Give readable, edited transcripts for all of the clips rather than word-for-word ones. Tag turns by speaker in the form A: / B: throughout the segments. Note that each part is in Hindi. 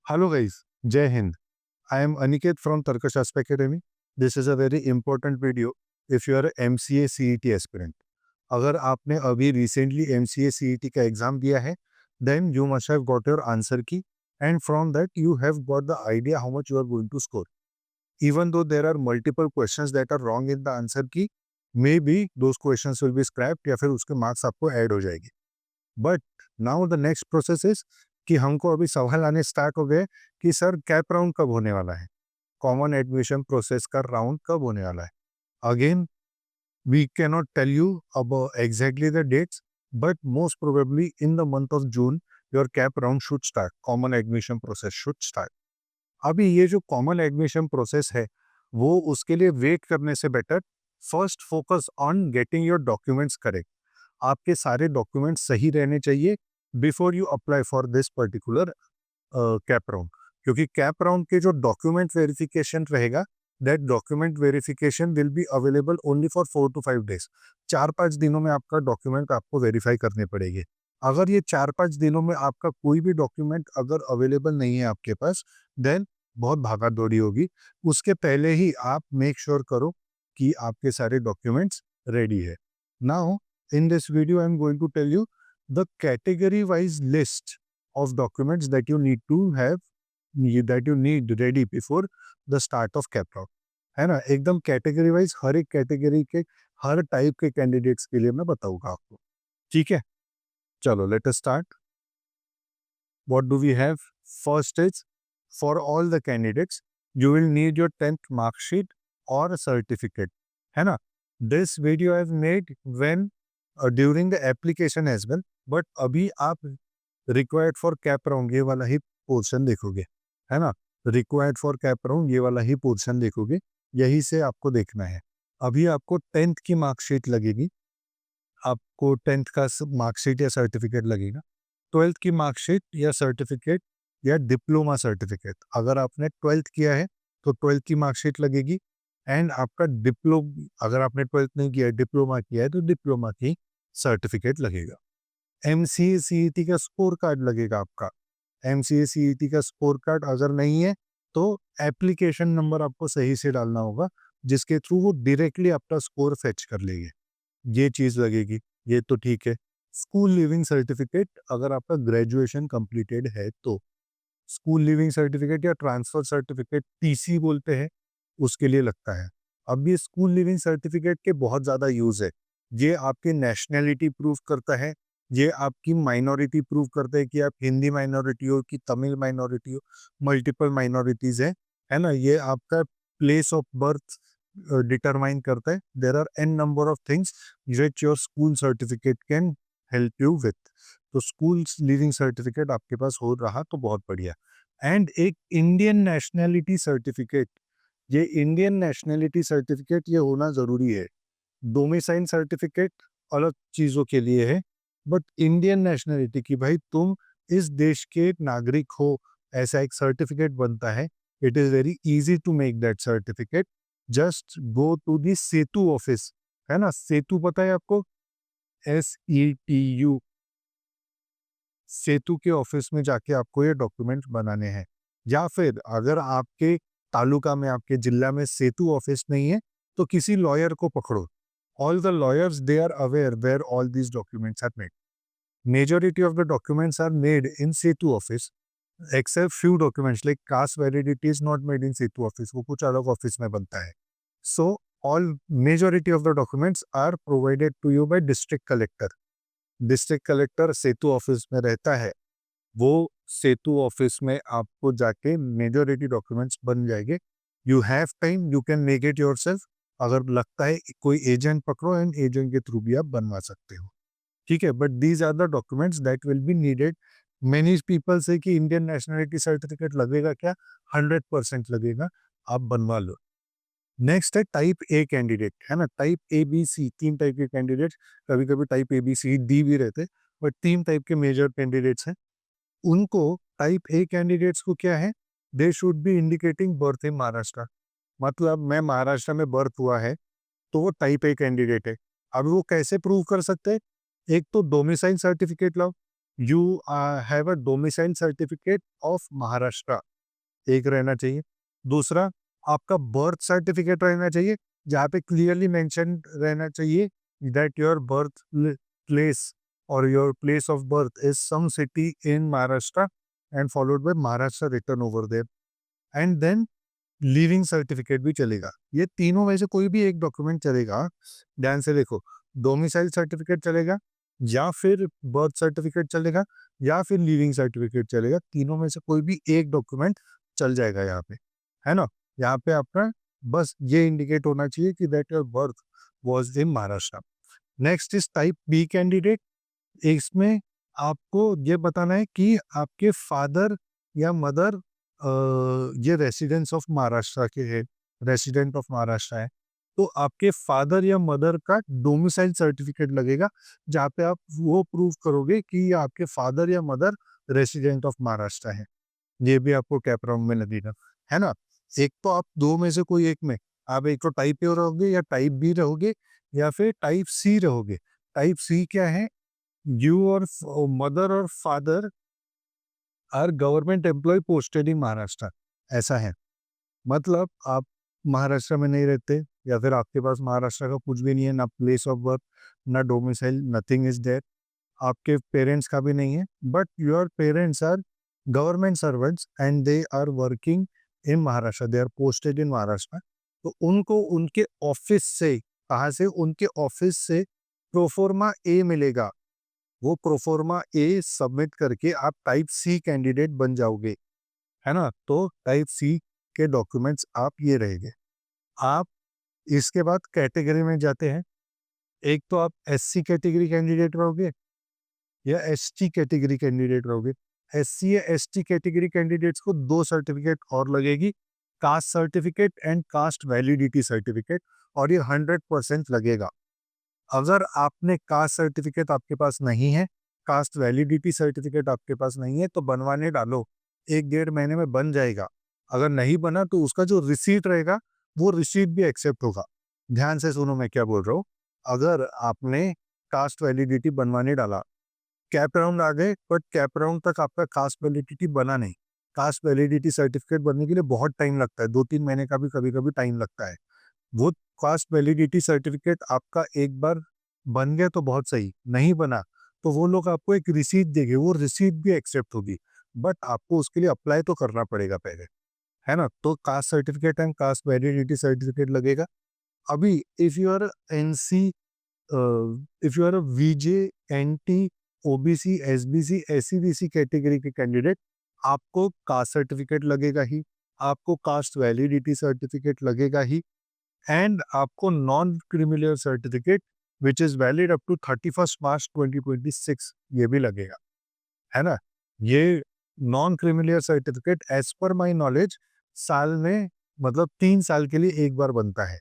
A: Hello guys, Jai Hind. I am Aniket from Tarkashastra Academy. This is a very important video if you are a MCA CET aspirant. अगर आपने अभी recently MCA CET का एग्जाम दिया है, then you must have got your answer key and from that you have got the idea how much you are going to score. Even though there are multiple questions that are wrong in the answer key, maybe those questions will be scrapped या फिर उसके marks आपको add हो जाएगी. But now the next process is कि हमको अभी सवाल आने स्टार्ट हो गए कि सर कैप राउंड कब होने वाला है, कॉमन एडमिशन प्रोसेस का राउंड कब होने वाला है. Again we can not tell you अब exactly the dates, but most probably in the month of June your CAP round should start, common admission process should start. अभी ये जो कॉमन एडमिशन प्रोसेस है वो उसके लिए वेट करने से better first focus on getting your documents correct. आपके सारे डॉक्यूमेंट्स सही रहने चाहिए before you apply for this particular cap round. क्योंकि कैप राउंड के जो डॉक्यूमेंट वेरिफिकेशन रहेगा, that document verification will be available only for 4 to 5 days. 4-5 दिनों में आपका डॉक्यूमेंट आपको वेरीफाई करने पड़ेंगे. अगर ये 4-5 दिनों में आपका कोई भी डॉक्यूमेंट अगर अवेलेबल नहीं है आपके पास, देन बहुत भागा दौड़ी होगी. उसके पहले ही आप मेक श्योर करो कि आपके सारे डॉक्यूमेंट्स रेडी है. Now in this video I'm going to tell you the category wise list of documents that you need to have, that you need ready before the start of cap round. है ना, एकदम कैटेगरी वाइज हर एक कैटेगरी के हर टाइप के कैंडिडेट्स के लिए मैं बताऊंगा आपको. ठीक है, चलो let us start. What do we have? First is for all the candidates you will need your 10th marksheet और सर्टिफिकेट. है ना, this video have made when during the application as well, but अभी आप रिक्वायर्ड फॉर कैप राउंड ये वाला ही पोर्शन देखोगे. है ना, रिक्वायर्ड फॉर कैप राउंड ये वाला ही पोर्शन देखोगे, यही से आपको देखना है. अभी आपको 10th की मार्कशीट लगेगी, आपको 10th का मार्कशीट या सर्टिफिकेट लगेगा. 12th की मार्कशीट या सर्टिफिकेट या डिप्लोमा सर्टिफिकेट, अगर आपने 12th किया है तो 12th की मार्कशीट लगेगी. एंड आपका अगर आपने 12th नहीं किया है, डिप्लोमा किया है, तो डिप्लोमा की सर्टिफिकेट लगेगा. MCA CET का स्कोर कार्ड लगेगा आपका. MCA CET का स्कोर कार्ड अगर नहीं है तो एप्लीकेशन नंबर आपको सही से डालना होगा, जिसके थ्रू वो डायरेक्टली आपका स्कोर फेच कर लेंगे. ये चीज़ लगेगी, ये तो ठीक है. स्कूल लिविंग सर्टिफिकेट, अगर आपका ग्रेजुएशन कंप्लीटेड है तो स्कूल लिविंग सर्टिफिकेट या ट्रांसफर सर्टिफिकेट TC बोलते हैं, उसके लिए लगता है. अब ये स्कूल लिविंग सर्टिफिकेट के बहुत ज़्यादा यूज़ है. ये आपकी नेशनैलिटी प्रूव करता है, ये आपकी माइनॉरिटी प्रूव करता है कि आप हिंदी माइनॉरिटी हो कि तमिल माइनॉरिटी हो, मल्टीपल माइनॉरिटीज़ है ना. ये आपका प्लेस ऑफ बर्थ डिटरमाइन करता है. There are an number of things which your school certificate can help you with. तो स्कूल लिविंग सर्टिफिकेट आपके पास हो रहा तो बहुत बढ़िया. एंड एक इंडियन नेशनैलिटी सर्टिफिकेट, ये इंडियन नेशनैलिटी सर्टिफिकेट ये होना ज़रूरी है. डोमिसाइल सर्टिफिकेट अलग चीज़ों के लिए है, बट इंडियन नेशनैलिटी की भाई तुम इस देश के नागरिक हो, ऐसा एक सर्टिफिकेट बनता है. It is very easy to make that certificate. Just go to the Setu office. है ना, सेतु पता है आपको, SETU. सेतु के ऑफिस में जाके आपको ये डॉक्यूमेंट बनाने हैं. या फिर अगर आपके तालुका में, आपके जिला में सेतु ऑफिस नहीं है तो किसी लॉयर को पकड़ो. All the lawyers they are aware where all these documents are made. Majority of the documents are made in Setu office, except few documents like caste validity is not made in Setu office, वो कुछ अलग ऑफिस में बनता है. So all majority of the documents are provided to you by district collector. District collector Setu office में रहता है, वो सेतु ऑफिस में आपको जाके मेजॉरिटी डॉक्यूमेंट्स बन जाएंगे. You have time, you can make it yourself. अगर लगता है कोई एजेंट पकड़ो, एंड एजेंट के थ्रू भी आप बनवा सकते हो. ठीक है, but these are the documents that will be needed. Many people say कि इंडियन नेशनलिटी सर्टिफिकेट लगेगा क्या? 100% लगेगा, आप बनवा लो. नेक्स्ट है टाइप ए कैंडिडेट. है ना, टाइप ABC, 3 टाइप के कैंडिडेट्स. कभी कभी टाइप ABCD भी रहते, बट 3 टाइप के मेजर कैंडिडेट्स हैं. उनको टाइप ए कैंडिडेट्स को क्या है, they should be indicating birth in Maharashtra. मतलब मैं महाराष्ट्र में बर्थ हुआ है तो वो टाइप ए कैंडिडेट है. अब वो कैसे प्रूव कर सकते हैं? एक तो डोमिसाइल सर्टिफिकेट लाओ, you have a domicile certificate of Maharashtra, एक रहना चाहिए। दूसरा, आपका बर्थ सर्टिफिकेट रहना चाहिए, जहाँ पे क्लियरली मेंशन रहना चाहिए दैट योर बर्थ प्लेस और your place of birth is some city in Maharashtra and followed by Maharashtra return over there. And then leaving certificate भी चलेगा। ये तीनों में से कोई भी एक डॉक्यूमेंट चलेगा। ध्यान से देखो, डोमिसाइल सर्टिफिकेट चलेगा, या फिर बर्थ सर्टिफिकेट चलेगा, या फिर लिविंग सर्टिफिकेट चलेगा। तीनों में से कोई भी एक डॉक्यूमेंट चल जाएगा यहाँ पे, है ना? यहाँ पे आपका बस ये इंडिकेट होना चाहिए कि that your birth was in Maharashtra. Next is type B candidate. इसमें आपको ये बताना है कि आपके फादर या मदर ये रेसिडेंस ऑफ महाराष्ट्र के है, रेसिडेंट ऑफ महाराष्ट्र है। तो आपके फादर या मदर का डोमिसाइल सर्टिफिकेट लगेगा, जहाँ पे आप वो प्रूव करोगे कि ये आपके फादर या मदर रेसिडेंट ऑफ महाराष्ट्र है। ये भी आपको कैप राउंड में लगेगा, है ना? एक तो आप दो में से कोई एक में, आप एक तो टाइप ए रहोगे या टाइप बी रहोगे या फिर टाइप सी रहोगे। टाइप सी क्या है? यू और मदर और father are government employ posted in Maharashtra, ऐसा है। मतलब आप महाराष्ट्र में नहीं रहते, या फिर आपके पास महाराष्ट्र का कुछ भी नहीं है, ना प्लेस ऑफ बर्थ, ना डोमिसाइल, नथिंग इज देयर। आपके पेरेंट्स का भी नहीं है, but your parents are government servants and they are working in Maharashtra, they are posted in Maharashtra. तो उनको उनके ऑफिस से, कहाँ से? उनके ऑफिस से प्रोफोर्मा ए मिलेगा। वो प्रोफोर्मा ए सबमिट करके आप टाइप सी कैंडिडेट बन जाओगे, है ना? तो टाइप सी के डॉक्यूमेंट्स आप ये रहेंगे। आप इसके बाद कैटेगरी में जाते हैं। एक तो आप एससी कैटेगरी कैंडिडेट रहोगे या एसटी कैटेगरी कैंडिडेट रहोगे। एससी या एसटी कैटेगरी कैंडिडेट्स को दो सर्टिफिकेट और लगेगी, cast certificate and caste validity certificate, और ये 100% लगेगा। अगर आपने कास्ट सर्टिफिकेट आपके पास नहीं है, कास्ट वैलिडिटी सर्टिफिकेट आपके पास नहीं है, तो बनवाने डालो, 1-1.5 महीने में बन जाएगा। अगर नहीं बना तो उसका जो रिसीट रहेगा, वो रिसीट भी एक्सेप्ट होगा। ध्यान से सुनो मैं क्या बोल रहा हूँ। अगर आपने कास्ट वैलिडिटी बनवाने डाला, कैप राउंड आ गए, बट कैप राउंड तक आपका कास्ट वैलिडिटी बना नहीं। कास्ट वैलिडिटी सर्टिफिकेट बनने के लिए बहुत टाइम लगता है, 2-3 महीने का भी कभी-कभी टाइम लगता है। वो कास्ट वैलिडिटी सर्टिफिकेट आपका एक बार बन गया तो बहुत सही, नहीं बना तो वो लोग आपको एक रिसीट देंगे, वो रिसीट भी एक्सेप्ट होगी, बट आपको उसके लिए अप्लाई तो करना पड़ेगा पहले, है ना? तो caste certificate and caste validity certificate लगेगा। अभी if you are NC, if you are a VJ, NT, OBC, SBC, SCBC category के कैंडिडेट, आपको कास्ट सर्टिफिकेट लगेगा ही, आपको कास्ट वैलिडिटी सर्टिफिकेट लगेगा ही, एंड आपको non criminal certificate which is valid up to 31 March 2026 ये भी लगेगा, है ना? ये non criminal certificate as per my knowledge साल में, मतलब 3 साल के लिए एक बार बनता है।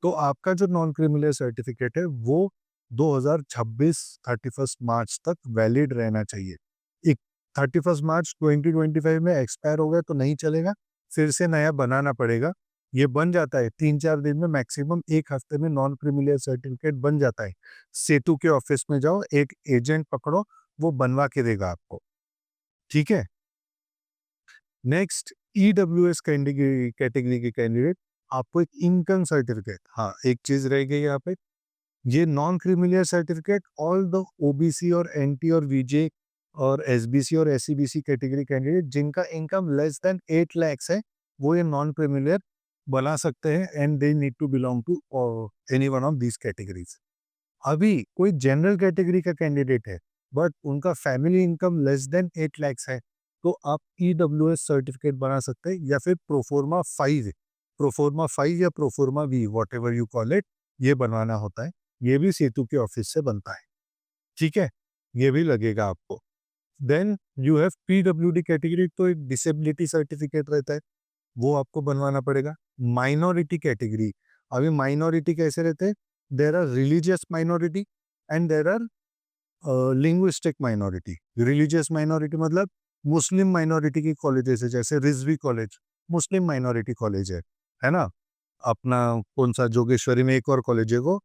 A: तो आपका जो नॉन क्रिमिनल सर्टिफिकेट है वो 2026 31 मार्च तक वैलिड रहना चाहिए। एक 31 मार्च 2025 में एक्सपायर हो गया तो नहीं चलेगा, फिर से नया बनाना पड़ेगा। ये बन जाता है 3-4 दिन में, मैक्सिमम 1 हफ्ते में नॉन क्रिमिनल सर्टिफिकेट बन जाता है। सेतु के ऑफिस में जाओ, एक एजेंट पकड़ो, वो बनवा के देगा आपको, ठीक है? नेक्स्ट, ईडब्ल्यूएस कैटेगरी के कैंडिडेट, आपको एक इनकम सर्टिफिकेट, हाँ एक चीज रह गई यहाँ पे, ये non criminal certificate all the OBC और एनटी और वीजे और एसबीसी और एससीबीसी कैटेगरी कैंडिडेट जिनका इनकम लेस देन 8 lakhs है, वो ये नॉन क्रिमिनल बना सकते हैं, and they need to belong to any one of these categories. अभी कोई जनरल कैटेगरी का कैंडिडेट है, बट उनका family income less than 8 lakhs है, तो आप ईडब्ल्यूएस सर्टिफिकेट बना सकते हैं, या फिर प्रोफोर्मा 5, प्रोफोर्मा 5 या proforma V, whatever you call it, ये बनवाना होता है। ये भी सेतु के ऑफिस से बनता है, ठीक है? ये भी लगेगा आपको। Then you have PWD category, तो एक डिसेबिलिटी सर्टिफिकेट रहता है, वो आपको बनवाना पड़ेगा। माइनॉरिटी कैटेगरी, अभी माइनॉरिटी कैसे रहते हैं? There are religious minority and there are linguistic minority. Religious minority मतलब मुस्लिम माइनॉरिटी की कॉलेजेस है, जैसे Rizvi college Muslim minority college है ना? अपना कौन सा जोगेश्वरी में एक और कॉलेज है, वो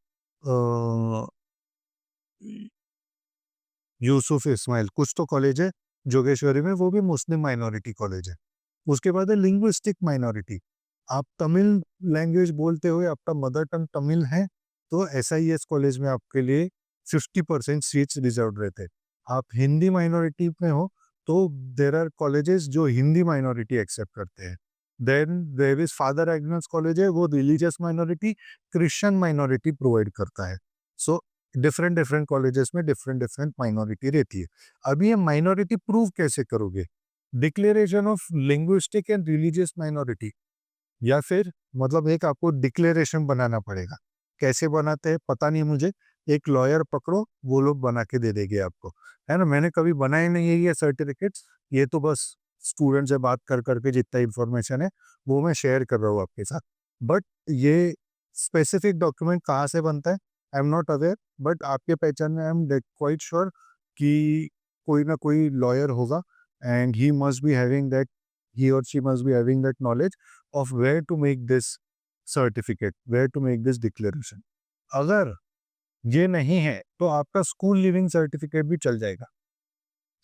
A: यूसुफ इस्माइल, कुछ तो कॉलेज है जोगेश्वरी में, वो भी मुस्लिम माइनॉरिटी कॉलेज है। उसके बाद है लिंग्विस्टिक माइनॉरिटी। आप तमिल लैंग्वेज बोलते हुए आपका मदर टंग तमिल है, तो एसआईएस कॉलेज में आपके लिए 50% सीट्स रिजर्व रहते हैं। आप हिंदी माइनॉरिटी में हो तो देयर आर कॉलेजेस जो हिंदी माइनॉरिटी एक्सेप्ट करते हैं। Then there is father Agnes college है, वो religious minority, Christian minority provide करता है। सो डिफरेंट डिफरेंट कॉलेजेस में डिफरेंट डिफरेंट माइनॉरिटी रहती है। अभी ये माइनॉरिटी प्रूव कैसे करोगे? Declaration of linguistic and religious minority, या फिर मतलब एक आपको डिक्लेरेशन बनाना पड़ेगा। कैसे बनाते हैं पता नहीं मुझे, एक लॉयर पकड़ो, वो लोग बना के दे देंगे आपको, है ना। मैंने कभी बनाए नहीं है ये सर्टिफिकेट्स, ये तो बस स्टूडेंट से बात कर करके जितना इन्फॉर्मेशन है वो मैं शेयर कर रहा हूँ आपके साथ। बट ये स्पेसिफिक डॉक्यूमेंट कहाँ से बनता है I am not aware, but आपके पहचान में आई एम क्वाइट श्योर कि कोई ना कोई लॉयर होगा, and he must be having that, he or she must be having that knowledge of where to make this certificate, where to make this declaration. अगर ये नहीं है तो आपका स्कूल लिविंग सर्टिफिकेट भी चल जाएगा।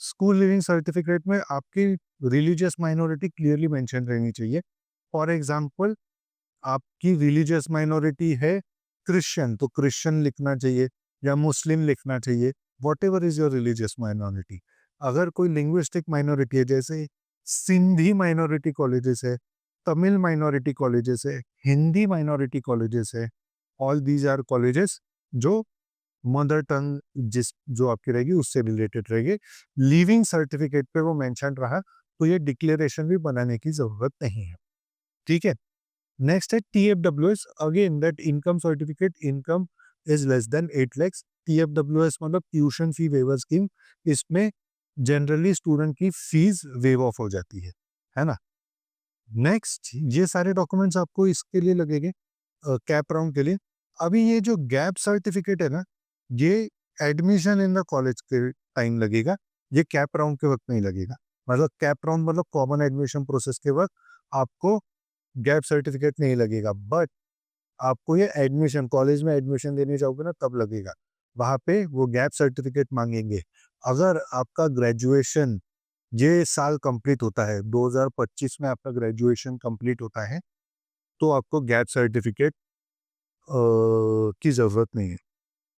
A: स्कूल लिविंग सर्टिफिकेट में आपकी रिलीजियस माइनॉरिटी क्लियरली मेंशन रहनी चाहिए। फॉर एग्जांपल आपकी रिलीजियस माइनॉरिटी है क्रिश्चियन, तो क्रिश्चियन लिखना चाहिए या मुस्लिम लिखना चाहिए, what ever is your religious minority. अगर कोई लिंग्विस्टिक माइनॉरिटी है, जैसे सिंधी माइनॉरिटी कॉलेजेस है, तमिल माइनॉरिटी कॉलेजेस है, हिंदी माइनॉरिटी कॉलेजेस है, ऑल दीज आर कॉलेजेस जो मदर टंग जिस जो आपकी रहेगी उससे रिलेटेड रहेगी। लिविंग सर्टिफिकेट पे वो मेंशन रहा तो ये डिक्लेरेशन भी बनाने की जरूरत नहीं है। ठीक है। नेक्स्ट है TFWS, again that income certificate, income is less than 8 lakhs। TFWS मतलब ट्यूशन फी वेवर स्कीम, इसमें जनरली स्टूडेंट की फीस वेव ऑफ हो जाती है ना। नेक्स्ट ये सारे डॉक्यूमेंट्स आपको इसके लिए लगेंगे कैप राउंड के लिए। अभी ये जो गैप सर्टिफिकेट है ना, ये एडमिशन इन द कॉलेज के टाइम लगेगा, ये कैप राउंड के वक्त नहीं लगेगा। मतलब कैप राउंड मतलब कॉमन एडमिशन प्रोसेस के वक्त आपको गैप सर्टिफिकेट नहीं लगेगा, बट आपको ये एडमिशन कॉलेज में एडमिशन देने जाओगे ना तब लगेगा, वहां पे वो गैप सर्टिफिकेट मांगेंगे। अगर आपका ग्रेजुएशन ये साल कंप्लीट होता है, 2025 में आपका ग्रेजुएशन कंप्लीट होता है, तो आपको गैप सर्टिफिकेट की ज़रूरत नहीं है।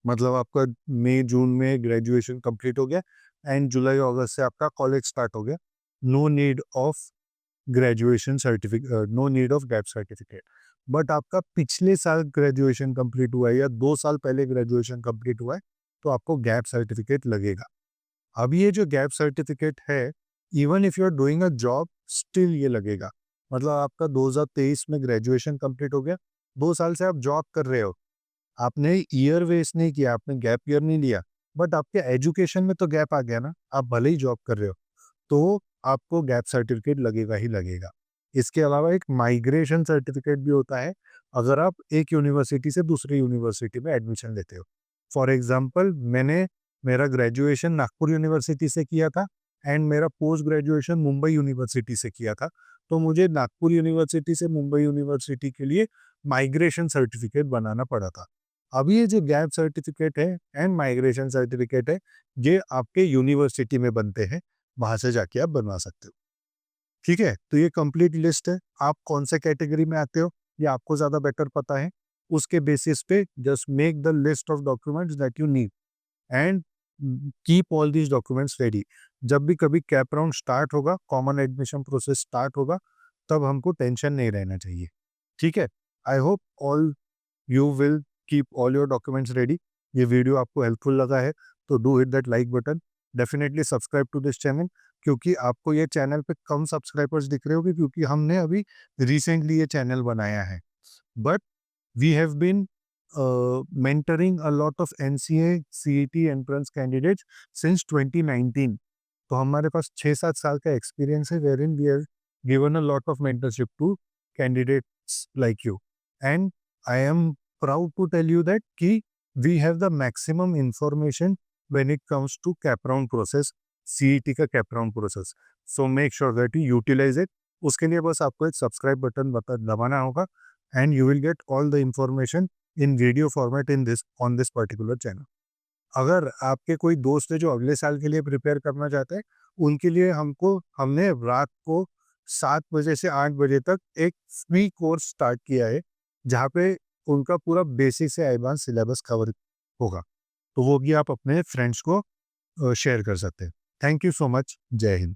A: मतलब आपका मई जून में ग्रेजुएशन कंप्लीट हो गया एंड जुलाई अगस्त से आपका कॉलेज स्टार्ट हो गया, no need of graduation certificate, no need of gap certificate. But आपका पिछले साल ग्रेजुएशन कंप्लीट हुआ है या 2 साल पहले ग्रेजुएशन कंप्लीट हुआ है, तो आपको गैप सर्टिफिकेट लगेगा। अब ये जो गैप सर्टिफिकेट है, even if you are doing a job still ये लगेगा। मतलब आपका 2023 में ग्रेजुएशन कंप्लीट हो गया, 2 साल से आप जॉब कर रहे हो, आपने ईयर वेस्ट नहीं किया, आपने गैप ईयर नहीं लिया, बट आपके एजुकेशन में तो गैप आ गया ना, आप भले ही जॉब कर रहे हो, तो आपको गैप सर्टिफिकेट लगेगा ही लगेगा। इसके अलावा एक माइग्रेशन सर्टिफिकेट भी होता है, अगर आप एक यूनिवर्सिटी से दूसरी यूनिवर्सिटी में एडमिशन लेते हो। फॉर एग्जांपल मैंने मेरा ग्रेजुएशन नागपुर यूनिवर्सिटी से किया था एंड मेरा पोस्ट ग्रेजुएशन मुंबई यूनिवर्सिटी से किया था, तो मुझे नागपुर यूनिवर्सिटी से मुंबई यूनिवर्सिटी के लिए माइग्रेशन सर्टिफिकेट बनाना पड़ा था। अभी ये जो गैप सर्टिफिकेट है एंड माइग्रेशन सर्टिफिकेट है, ये आपके यूनिवर्सिटी में बनते हैं, वहां से जाके आप बनवा सकते हो। ठीक है, तो ये कंप्लीट लिस्ट है। आप कौन से कैटेगरी में आते हो ये आपको ज्यादा बेटर पता है, उसके बेसिस पे just make the list of documents that you need and keep all these documents ready. जब भी कभी कैप राउंड स्टार्ट होगा, कॉमन एडमिशन प्रोसेस स्टार्ट होगा, तब हमको टेंशन नहीं रहना चाहिए। ठीक है, I hope all you will keep all your documents ready. ये वीडियो आपको हेल्पफुल लगा है तो do hit that like button, definitely subscribe to this channel, क्योंकि आपको ये चैनल पे कम सब्सक्राइबर्स दिख रहे होंगे क्योंकि हमने अभी रिसेंटली ये चैनल बनाया है। But we have been mentoring a lot of NCA, CET entrance candidates since 2019. तो हमारे पास 6-7 साल का एक्सपीरियंस है wherein we have given a lot of mentorship to candidates like you. And I am proud to tell you that कि we have the maximum information when it comes to cap round process, CET का cap round process. So make sure that you utilize it. उसके लिए बस आपको एक सब्सक्राइब बटन दबाना होगा and you will get all the information in video format in this on this particular channel. अगर आपके कोई दोस्त है जो अगले साल के लिए प्रिपेयर करना चाहते हैं, उनके लिए हमने रात को 7 बजे से 8 बजे तक एक फ्री कोर्स स्टार्ट किया है, जहाँ पे उनका पूरा बेसिक से एडवांस सिलेबस कवर होगा। तो वो भी आप अपने फ्रेंड्स को शेयर कर सकते हैं। Thank you so much. जय हिंद।